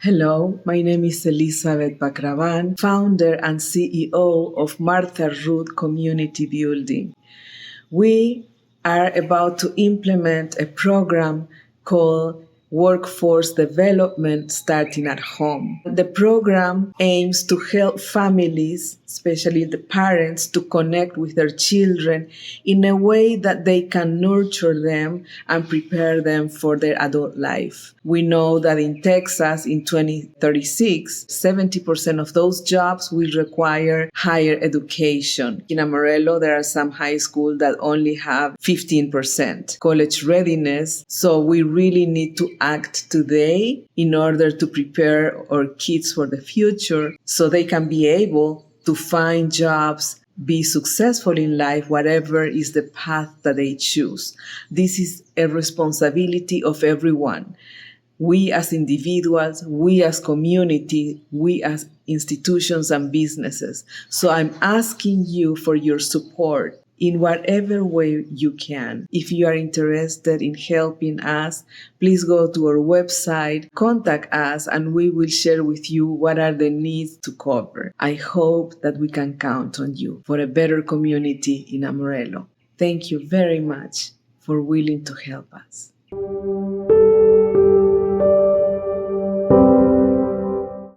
Hello, my name is Elizabeth Bacravan, founder and CEO of Martha Ruth Community Building. We are about to implement a program called Workforce Development Starting at Home. The program aims to help families, especially the parents, to connect with their children in a way that they can nurture them and prepare them for their adult life. We know that in Texas in 2036, 70% of those jobs will require higher education. In Amarillo, there are some high schools that only have 15% college readiness. So we really need to act today in order to prepare our kids for the future so they can be able to find jobs, be successful in life, whatever is the path that they choose. This is a responsibility of everyone. We as individuals, we as community, we as institutions and businesses. So I'm asking you for your support in whatever way you can. If you are interested in helping us, please go to our website, contact us, and we will share with you what are the needs to cover. I hope that we can count on you for a better community in Amarillo. Thank you very much for willing to help us.